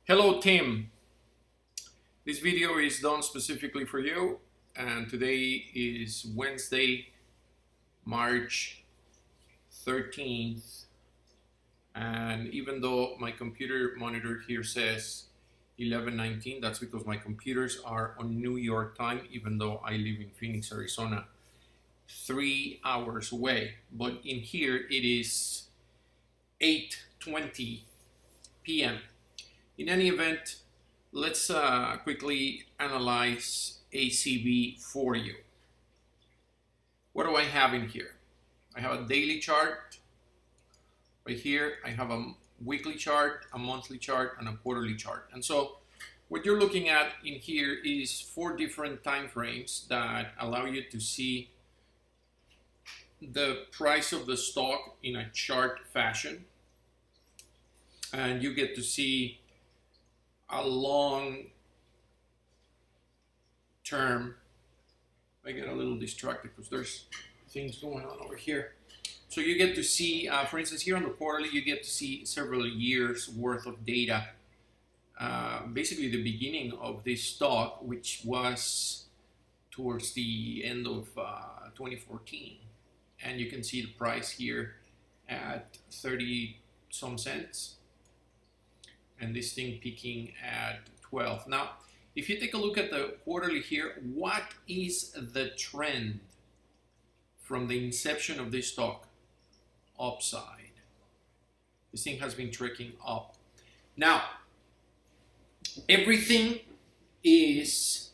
Hello Tim, this video is done specifically for you and today is Wednesday, March 13th, and even though my computer monitor here says 11:19, that's because my computers are on New York time even though I live in Phoenix, Arizona, 3 hours away, but in here it is 8:20 p.m. In any event, let's quickly analyze ACB for you. What do I have in here? I have a daily chart. Right here, I have a weekly chart, a monthly chart, and a quarterly chart. And so what you're looking at in here is 4 different time frames that allow you to see the price of the stock in a chart fashion. And you get to see a long term. I get a little distracted because there's things going on over here. So you get to see, for instance, here on the quarterly, you get to see several years worth of data. Basically the beginning of this stock, which was towards the end of 2014. And you can see the price here at 30 some cents. And this thing peaking at 12. Now, if you take a look at the quarterly here, what is the trend from the inception of this stock? Upside. This thing has been trekking up. Now, everything is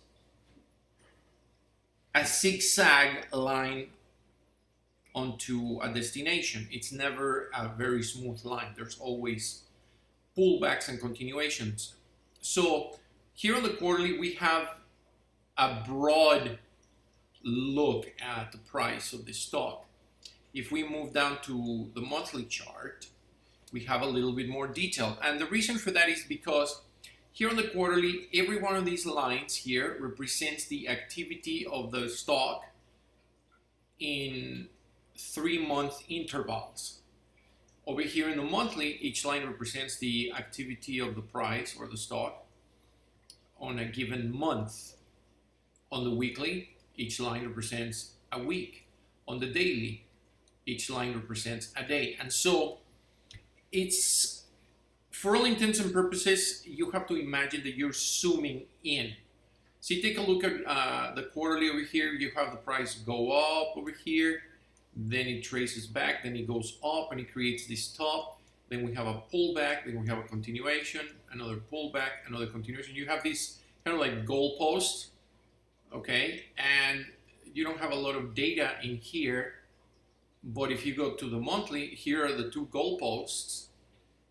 a zigzag line onto a destination. It's never a very smooth line. There's always pullbacks and continuations. So here on the quarterly, we have a broad look at the price of the stock. If we move down to the monthly chart, we have a little bit more detail. And the reason for that is because here on the quarterly, every one of these lines here represents the activity of the stock in 3-month intervals. Over here in the monthly, each line represents the activity of the price or the stock on a given month. On the weekly, each line represents a week. On the daily, each line represents a day. And so it's, for all intents and purposes, you have to imagine that you're zooming in. So you take a look at the quarterly over here, you have the price go up over here, then it traces back, then it goes up and it creates this top, then we have a pullback, then we have a continuation, another pullback, another continuation. You have this kind of like goalpost, okay, and you don't have a lot of data in here, but if you go to the monthly, here are the 2 goalposts,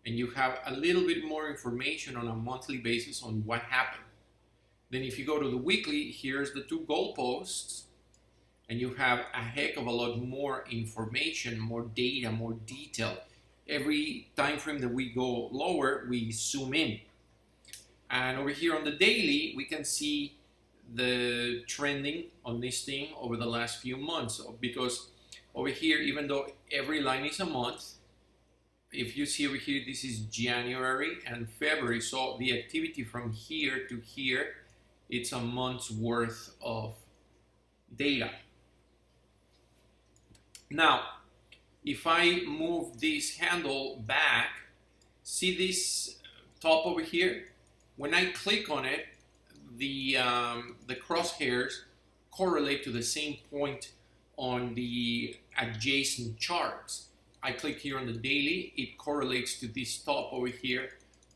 and you have a little bit more information on a monthly basis on what happened. Then if you go to the weekly, here's the 2 goalposts, and you have a heck of a lot more information, more data, more detail. Every time frame that we go lower, we zoom in. And over here on the daily, we can see the trending on this thing over the last few months. Because over here, even though every line is a month, if you see over here, this is January and February. So the activity from here to here, it's a month's worth of data. Now, if I move this handle back, see this top over here? When I click on it, the crosshairs correlate to the same point on the adjacent charts. I click here on the daily, it correlates to this top over here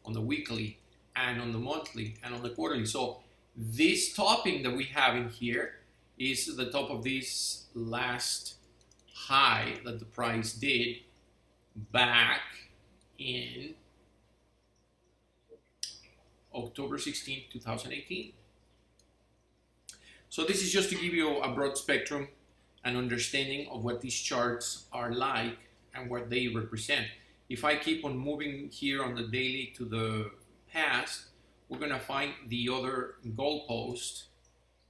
on the weekly and on the monthly and on the quarterly. So this topping that we have in here is the top of this last high that the price did back in October 16, 2018. So this is just to give you a broad spectrum and understanding of what these charts are like and what they represent. If I keep on moving here on the daily to the past, we're going to find the other goalpost,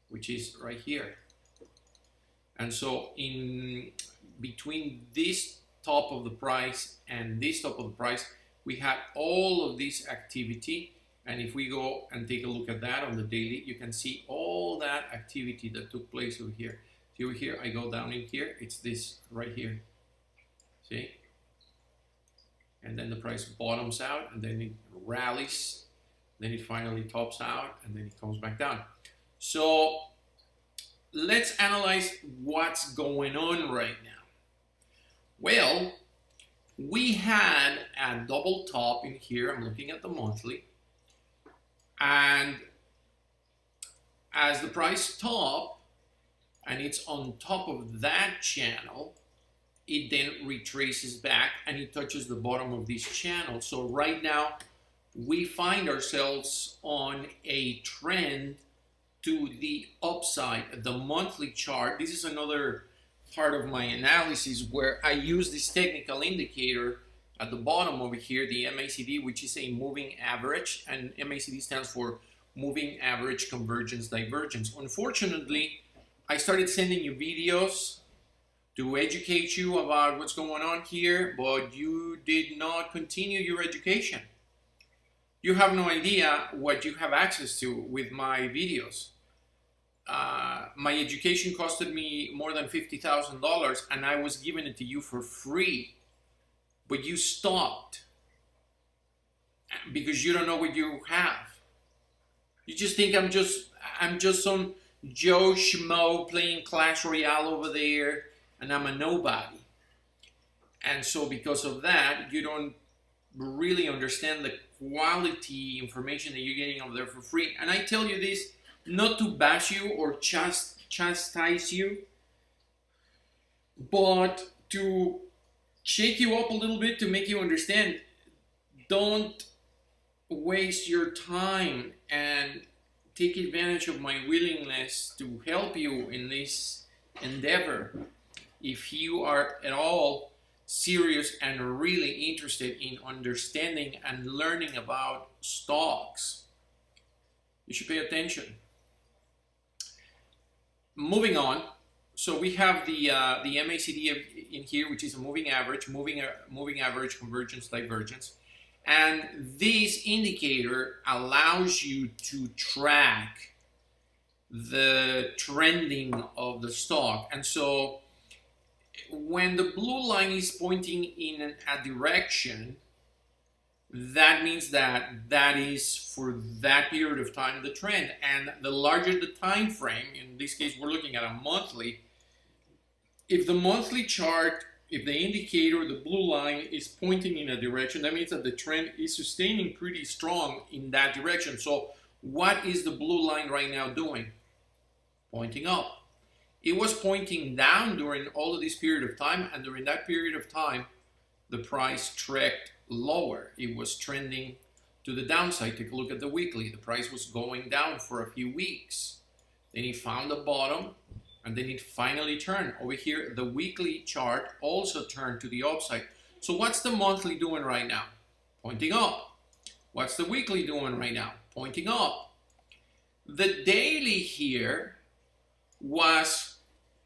which is right here. And so in between this top of the price and this top of the price, we had all of this activity And if we go and take a look at that on the daily, you can see all that activity that took place over here. See over here, I go down in here, it's this right here. See? And then the price bottoms out, and then it rallies, then it finally tops out, and then it comes back down. So let's analyze what's going on right now. Well, we had a double top in here. I'm looking at the monthly. And as the price top, and it's on top of that channel, it then retraces back and it touches the bottom of this channel. So right now, we find ourselves on a trend to the upside. The monthly chart, this is another part of my analysis where I use this technical indicator at the bottom over here, the MACD, which is a moving average, and MACD stands for moving average convergence divergence. Unfortunately, I started sending you videos to educate you about what's going on here, but you did not continue your education. You have no idea what you have access to with my videos. My education costed me more than $50,000, and I was giving it to you for free. But you stopped because you don't know what you have. You just think I'm just some Joe Schmo playing Clash Royale over there, and I'm a nobody. And so because of that, you don't really understand the quality information that you're getting over there for free. And I tell you this not to bash you or chastise you, but to shake you up a little bit, to make you understand. Don't waste your time and take advantage of my willingness to help you in this endeavor. If you are at all serious and really interested in understanding and learning about stocks, you should pay attention. Moving on. So we have the MACD in here, which is a moving average convergence divergence. And this indicator allows you to track the trending of the stock. And so when the blue line is pointing in a direction, that means that that is for that period of time the trend. And the larger the time frame, in this case we're looking at a monthly, if the monthly chart, if the indicator, the blue line, is pointing in a direction, that means that the trend is sustaining pretty strong in that direction. So what is the blue line right now doing? Pointing up. It was pointing down during all of this period of time, and during that period of time, the price trekked lower. It was trending to the downside. Take a look at the weekly. The price was going down for a few weeks. Then it found the bottom, and then it finally turned. Over here, the weekly chart also turned to the upside. So what's the monthly doing right now? Pointing up. What's the weekly doing right now? Pointing up. The daily here was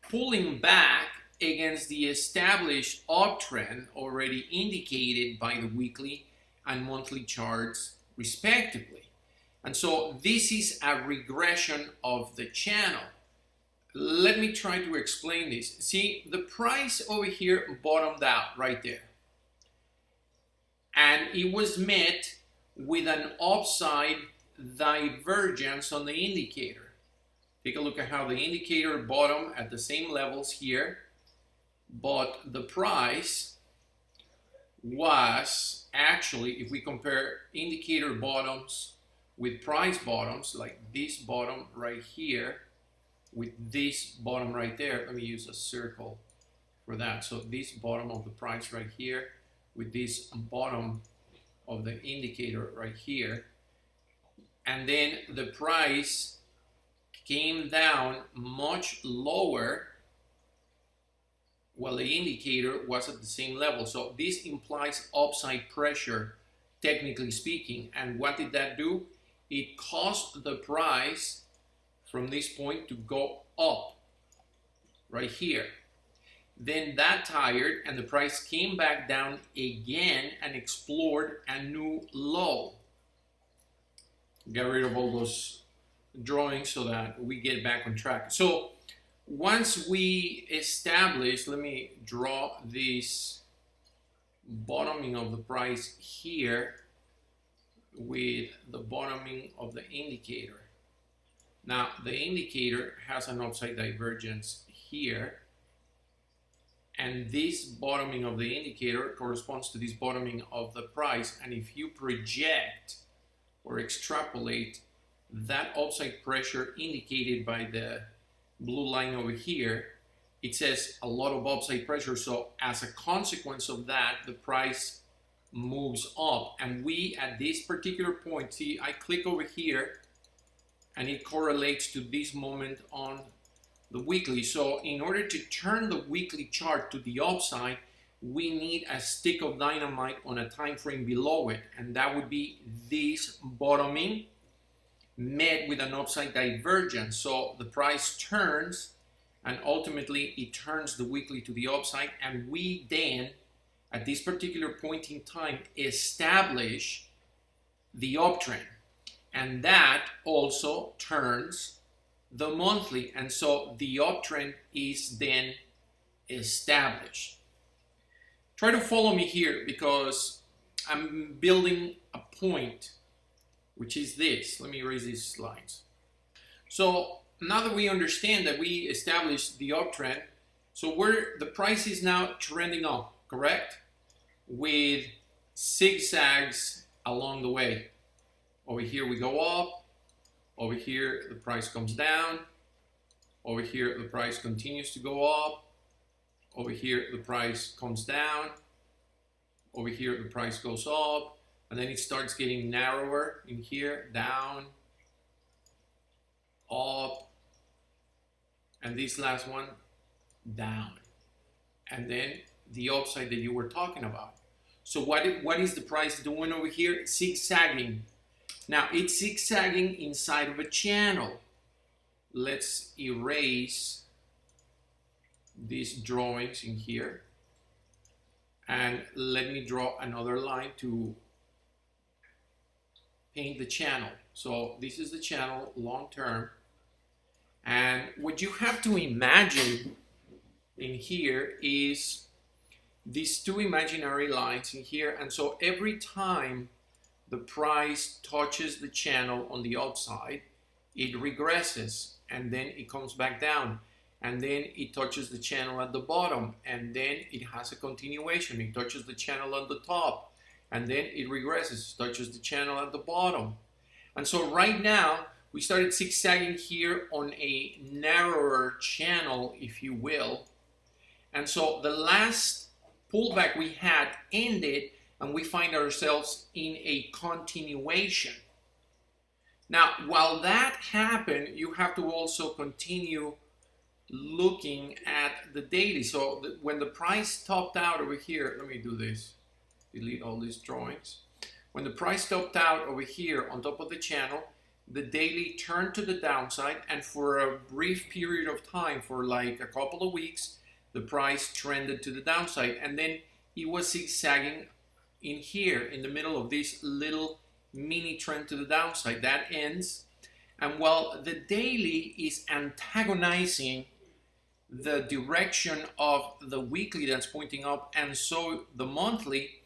pulling back against the established uptrend already indicated by the weekly and monthly charts respectively. And so this is a regression of the channel. Let me try to explain this. See, the price over here bottomed out right there. And it was met with an upside divergence on the indicator. Take a look at how the indicator bottomed at the same levels here, but the price was actually, if we compare indicator bottoms with price bottoms, like this bottom right here with this bottom right there, let me use a circle for that. So this bottom of the price right here with this bottom of the indicator right here, and then the price came down much lower while the indicator was at the same level. So this implies upside pressure, technically speaking. And what did that do? It caused the price from this point to go up right here. Then that tired, and the price came back down again and explored a new low. get rid of all those drawings so that we get back on track. So once we establish, let me draw this bottoming of the price here with the bottoming of the indicator. Now the indicator has an upside divergence here, and this bottoming of the indicator corresponds to this bottoming of the price. And if you project or extrapolate that upside pressure indicated by the blue line over here, it says a lot of upside pressure. So as a consequence of that, the price moves up. And we, at this particular point, see, I click over here and it correlates to this moment on the weekly. So in order to turn the weekly chart to the upside, we need a stick of dynamite on a time frame below it, and that would be this bottoming met with an upside divergence. So the price turns, and ultimately it turns the weekly to the upside, and we then at this particular point in time establish the uptrend, and that also turns the monthly, and so the uptrend is then established. Try to follow me here because I'm building a point, which is this. Let me erase these slides. So now that we understand that we established the uptrend, so the price is now trending up, correct? With zigzags along the way. Over here we go up, over here the price comes down, over here the price continues to go up, over here the price comes down, over here the price goes up, and then it starts getting narrower in here, down, up, and this last one, down. And then the upside that you were talking about. So what is the price doing over here? Zigzagging. Now it's zigzagging inside of a channel. Let's erase these drawings in here, and let me draw another line to paint the channel. So this is the channel long term, and what you have to imagine in here is these two imaginary lines in here, and so every time the price touches the channel on the upside, it regresses and then it comes back down, and then it touches the channel at the bottom, and then it has a continuation. It touches the channel on the top, and then it regresses, touches the channel at the bottom. And so right now we started zigzagging here on a narrower channel, if you will, and so the last pullback we had ended, and we find ourselves in a continuation. Now, while that happened, you have to also continue looking at the daily. So when the price topped out over here, let me do this, delete all these drawings. When the price topped out over here on top of the channel, the daily turned to the downside, and for a brief period of time, for like a couple of weeks, the price trended to the downside, and then it was zigzagging in here in the middle of this little mini trend to the downside. That ends, and while the daily is antagonizing the direction of the weekly that's pointing up, and so the monthly,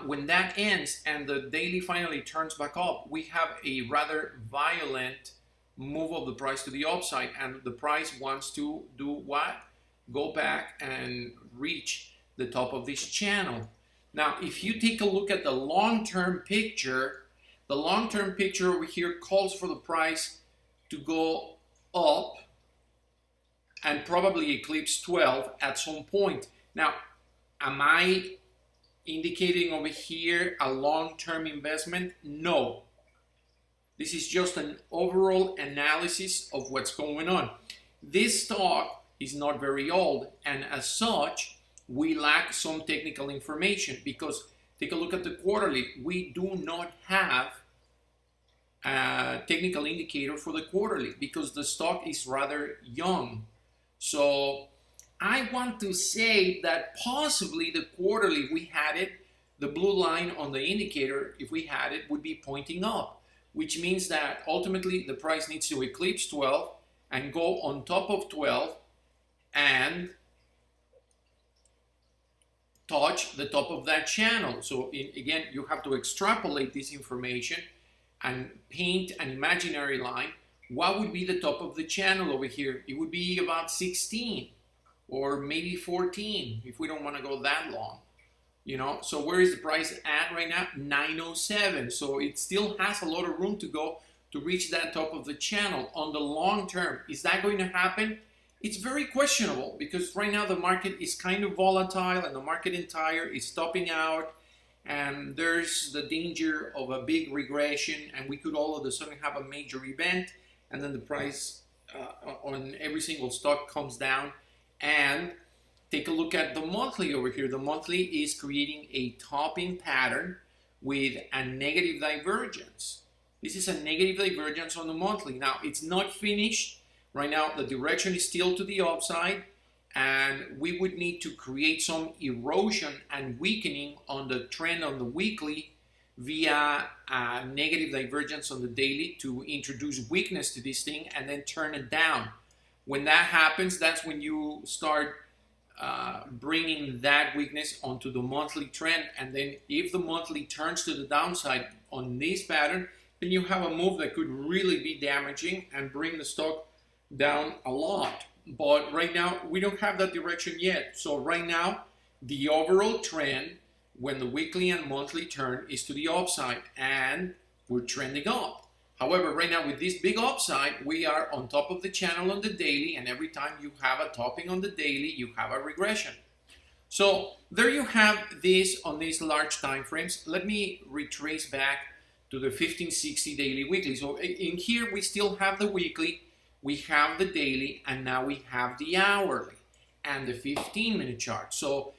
when that ends and the daily finally turns back up, we have a rather violent move of the price to the upside, and the price wants to do what? Go back and reach the top of this channel. Now, if you take a look at the long-term picture, the long-term picture over here calls for the price to go up and probably eclipse 12 at some point. Now, am I indicating over here a long-term investment? No. This is just an overall analysis of what's going on. This stock is not very old, and as such, we lack some technical information, because take a look at the quarterly. We do not have a technical indicator for the quarterly because the stock is rather young. So I want to say that possibly the quarterly, we had it, the blue line on the indicator, if we had it, would be pointing up. which means that ultimately the price needs to eclipse 12 and go on top of 12 and touch the top of that channel. So again, you have to extrapolate this information and paint an imaginary line. What would be the top of the channel over here? It would be about 16 or maybe 14 if we don't want to go that long. You know, so where is the price at right now? 907. So it still has a lot of room to go to reach that top of the channel. On the long term, is that going to happen? It's very questionable because right now the market is kind of volatile and the market entire is topping out, and there's the danger of a big regression, and we could all of a sudden have a major event, and then the price on every single stock comes down. And take a look at the monthly over here. The monthly is creating a topping pattern with a negative divergence. This is a negative divergence on the monthly. Now, it's not finished. Right now, the direction is still to the upside, and we would need to create some erosion and weakening on the trend on the weekly via a negative divergence on the daily to introduce weakness to this thing and then turn it down. When that happens, that's when you start bringing that weakness onto the monthly trend, and then if the monthly turns to the downside on this pattern, then you have a move that could really be damaging and bring the stock down a lot. But right now we don't have that direction yet. So right now the overall trend when the weekly and monthly turn is to the upside, and we're trending up. However, right now with this big upside, we are on top of the channel on the daily, and every time you have a topping on the daily, you have a regression. So there you have this on these large time frames. Let me retrace back to the 1560 daily weekly. So in here we still have the weekly, we have the daily, and now we have the hourly and the 15-minute chart. So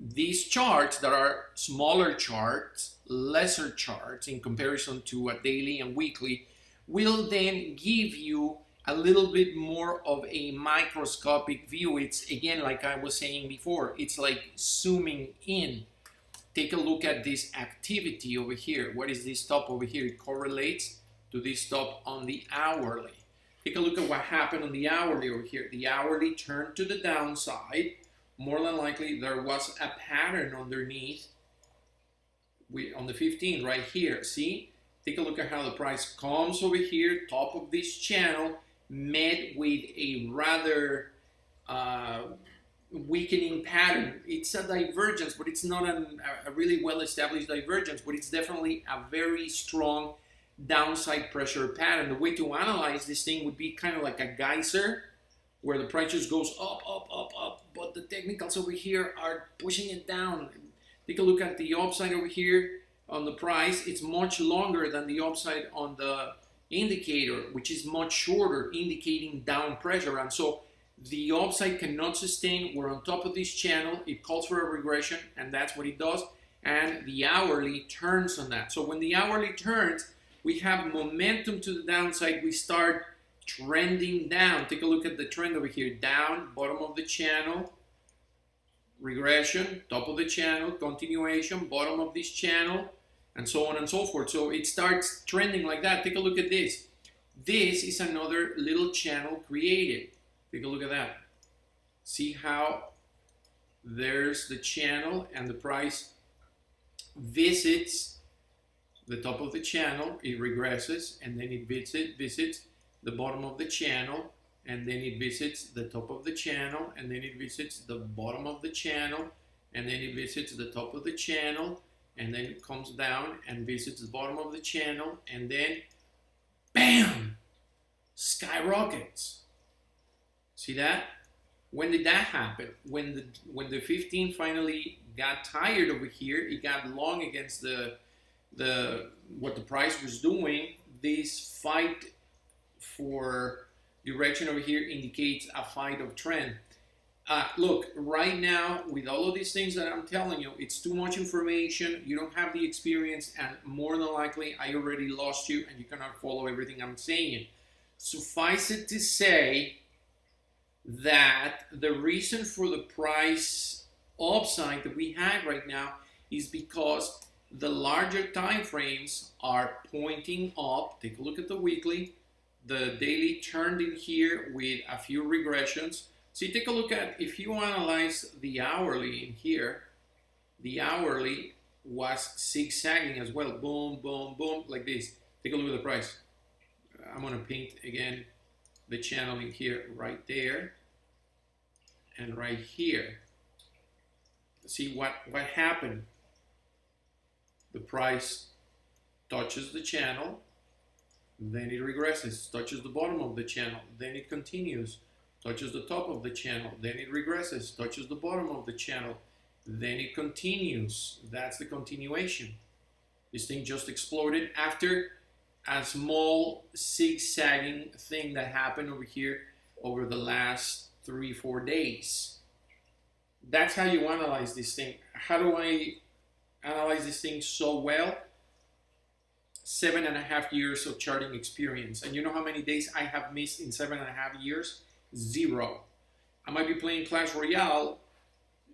these charts that are smaller charts, lesser charts in comparison to a daily and weekly, will then give you a little bit more of a microscopic view. It's, again, like I was saying before, it's like zooming in. Take a look at this activity over here. What is this top over here? It correlates to this top on the hourly. Take a look at what happened on the hourly over here. The hourly turned to the downside. More than likely, there was a pattern underneath on the 15 right here. See? Take a look at how the price comes over here, top of this channel, met with a rather weakening pattern. It's a divergence, but it's not a really well-established divergence, but it's definitely a very strong downside pressure pattern. The way to analyze this thing would be kind of like a geyser, where the price just goes up, up, up, up, but the technicals over here are pushing it down. Take a look at the upside over here on the price. It's much longer than the upside on the indicator, which is much shorter, indicating down pressure. And so the upside cannot sustain. We're on top of this channel. It calls for a regression, and that's what it does. And the hourly turns on that. So when the hourly turns, we have momentum to the downside. We start trending down. Take a look at the trend over here. Down, bottom of the channel, regression, top of the channel, continuation, bottom of this channel, and so on and so forth. So it starts trending like that. Take a look at this. This is another little channel created. Take a look at that. See how there's the channel and the price visits the top of the channel, it regresses, and then it visits the bottom of the channel, and then it visits the top of the channel, and then it visits the bottom of the channel, and then it visits the top of the channel, and then it comes down and visits the bottom of the channel, and then bam, skyrockets. See that? When did that happen? When the 15 finally got tired over here, it got long against what the price was doing. This fight for direction over here indicates a fight of trend. Look, right now, with all of these things that I'm telling you, it's too much information. You don't have the experience, and more than likely, I already lost you, and you cannot follow everything I'm saying. Suffice it to say that the reason for the price upside that we had right now is because The larger time frames are pointing up. Take a look at the weekly. The daily turned in here with a few regressions. So you take a look at, if you analyze the hourly in here, the hourly was zigzagging as well. Boom, boom, boom, like this. Take a look at the price. I'm gonna paint again the channel in here, right there, and right here. See what happened. The price touches the channel, then it regresses, touches the bottom of the channel, then it continues, touches the top of the channel, then it regresses, touches the bottom of the channel, then it continues. That's the continuation. This thing just exploded after a small zigzagging thing that happened over here over the last 3-4 days. That's how you analyze this thing. How do I analyze this thing so well? 7.5 years of charting experience. And you know how many days I have missed in 7.5 years? 0. I might be playing Clash Royale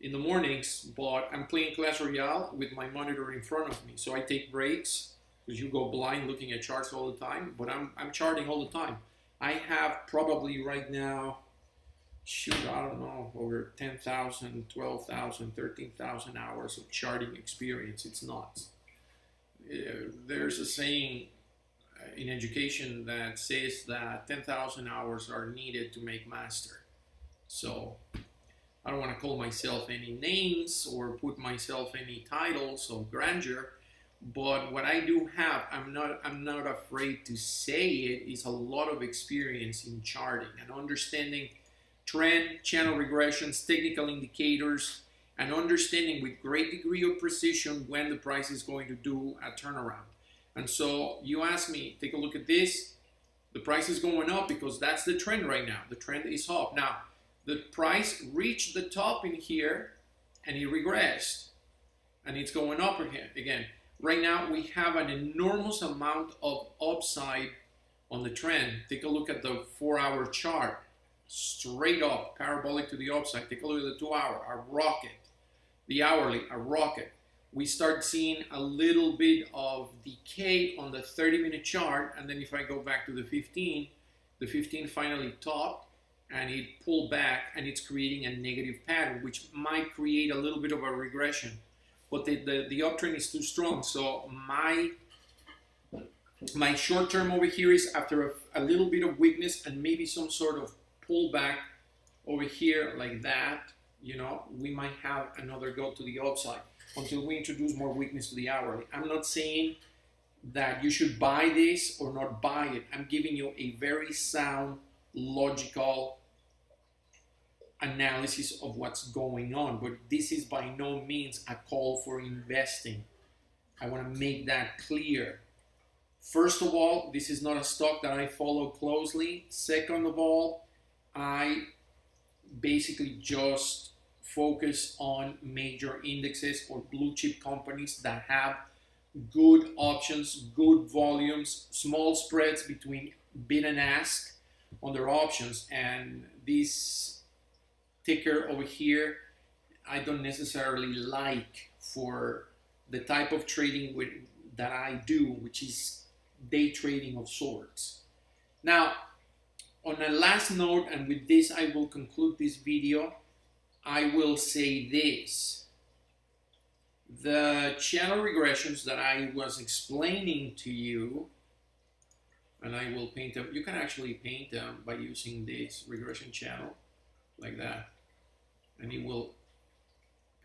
in the mornings, but I'm playing Clash Royale with my monitor in front of me. So I take breaks, because you go blind looking at charts all the time, but I'm charting all the time. I have probably right now, shoot, I don't know, over 10,000, 12,000, 13,000 hours of charting experience. It's nuts. There's a saying in education that says that 10,000 hours are needed to make master. So I don't want to call myself any names or put myself any titles of grandeur, but what I do have, I'm not afraid to say it, is a lot of experience in charting and understanding trend, channel regressions, technical indicators, and understanding with great degree of precision when the price is going to do a turnaround. And so you ask me, take a look at this. The price is going up because that's the trend right now. The trend is up. Now, the price reached the top in here and it regressed and it's going up again. Right now, we have an enormous amount of upside on the trend. Take a look at the 4-hour chart. Straight up, parabolic to the upside. Take a look at the 2-hour, a rocket. The hourly, a rocket. We start seeing a little bit of decay on the 30-minute chart, and then if I go back to the 15 finally topped, and it pulled back, and it's creating a negative pattern, which might create a little bit of a regression. But the uptrend is too strong, so my short term over here is after a little bit of weakness and maybe some sort of pullback over here like that, you know, we might have another go to the upside until we introduce more weakness to the hourly. I'm not saying that you should buy this or not buy it. I'm giving you a very sound, logical analysis of what's going on, but this is by no means a call for investing. I want to make that clear. First of all, this is not a stock that I follow closely. Second of all, I basically just focus on major indexes or blue chip companies that have good options, good volumes, small spreads between bid and ask on their options. And this ticker over here, I don't necessarily like for the type of trading that I do, which is day trading of sorts. Now, on a last note, and with this I will conclude this video, I will say this. The channel regressions that I was explaining to you, and I will paint them, you can actually paint them by using this regression channel, like that, and it will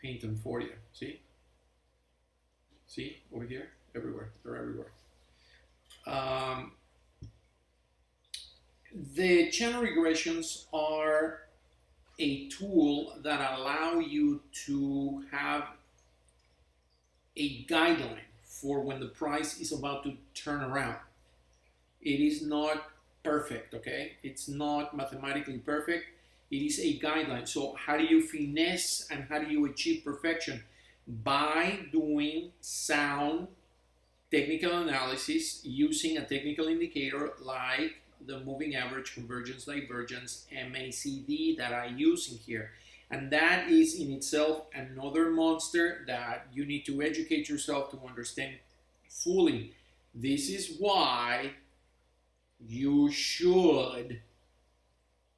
paint them for you. See? See? Over here? Everywhere. They're everywhere. The channel regressions are a tool that allow you to have a guideline for when the price is about to turn around. It is not perfect, okay? It's not mathematically perfect. It is a guideline. So how do you finesse and how do you achieve perfection? By doing sound technical analysis using a technical indicator like the moving average, convergence, divergence, MACD that I use in here. And that is in itself another monster that you need to educate yourself to understand fully. This is why you should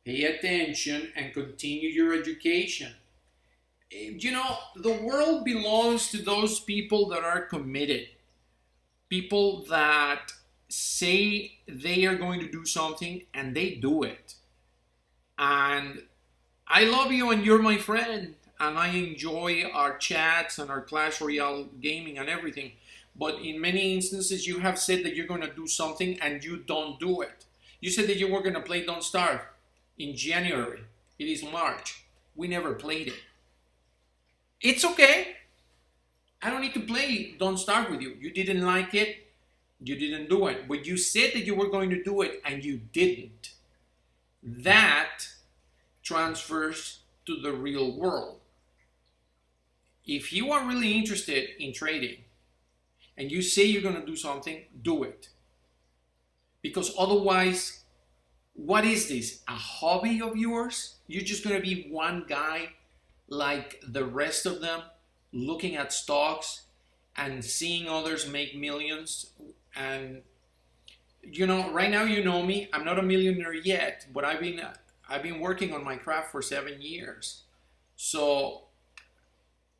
pay attention and continue your education. You know, the world belongs to those people that are committed. People that say they are going to do something and they do it. And I love you and you're my friend. And I enjoy our chats and our Clash Royale gaming and everything. But in many instances, you have said that you're going to do something and you don't do it. You said that you were going to play Don't Starve in January. It is March. We never played it. It's okay. I don't need to play Don't Starve with you. You didn't like it. You didn't do it. But you said that you were going to do it and you didn't. That transfers to the real world. If you are really interested in trading, and you say you're going to do something, do it. Because otherwise, what is this? A hobby of yours? You're just going to be one guy like the rest of them, looking at stocks and seeing others make millions. And, you know, right now you know me. I'm not a millionaire yet, but I've been working on my craft for 7 years. So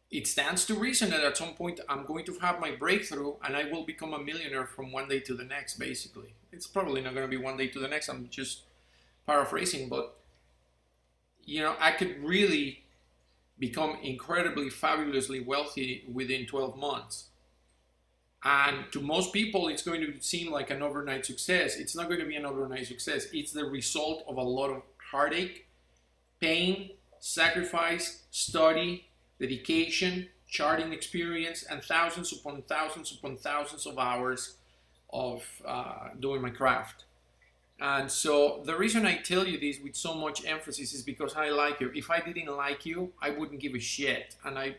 it stands to reason that at some point I'm going to have my breakthrough and I will become a millionaire from one day to the next, basically. It's probably not going to be one day to the next. I'm just paraphrasing, but, you know, I could really become incredibly, fabulously wealthy within 12 months. And to most people, it's going to seem like an overnight success. It's not going to be an overnight success. It's the result of a lot of heartache, pain, sacrifice, study, dedication, charting experience, and thousands upon thousands of hours of doing my craft. And so the reason I tell you this with so much emphasis is because I like you. If I didn't like you, I wouldn't give a shit. And I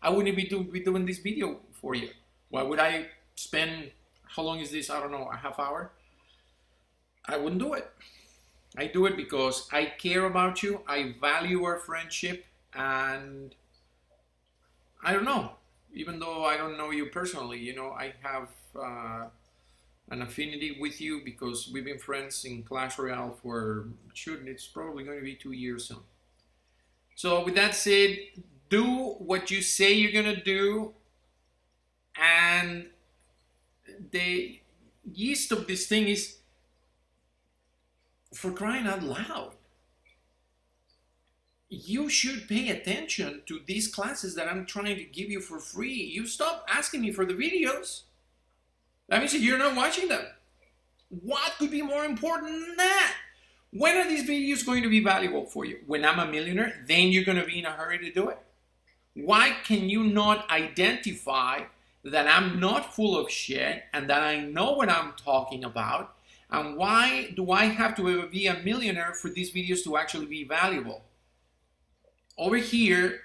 wouldn't be doing this video for you. Why would I spend, how long is this? I don't know, a half hour? I wouldn't do it. I do it because I care about you. I value our friendship. And I don't know, even though I don't know you personally, you know, I have an affinity with you because we've been friends in Clash Royale for, it's probably going to be 2 years soon. So with that said, do what you say you're going to do. And the gist of this thing is, for crying out loud, you should pay attention to these classes that I'm trying to give you for free. You stop asking me for the videos. That means that you're not watching them. What could be more important than that? When are these videos going to be valuable for you? When I'm a millionaire, then you're going to be in a hurry to do it. Why can you not identify that I'm not full of shit and that I know what I'm talking about? And why do I have to be a millionaire for these videos to actually be valuable? Over here,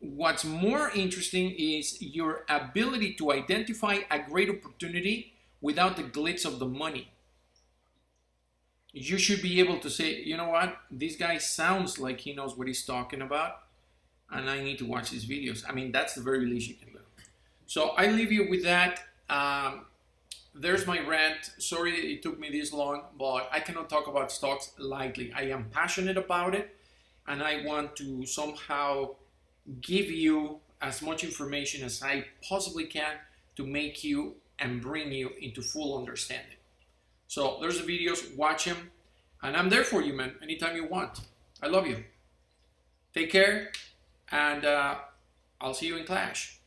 what's more interesting is your ability to identify a great opportunity without the glitz of the money. You should be able to say, you know what, this guy sounds like he knows what he's talking about, and I need to watch his videos. I mean, that's the very least you can do. So I leave you with that. There's my rant. Sorry it took me this long, but I cannot talk about stocks lightly. I am passionate about it. And I want to somehow give you as much information as I possibly can to make you and bring you into full understanding. So there's the videos, watch them, and I'm there for you, man, anytime you want. I love you. Take care, and I'll see you in Clash.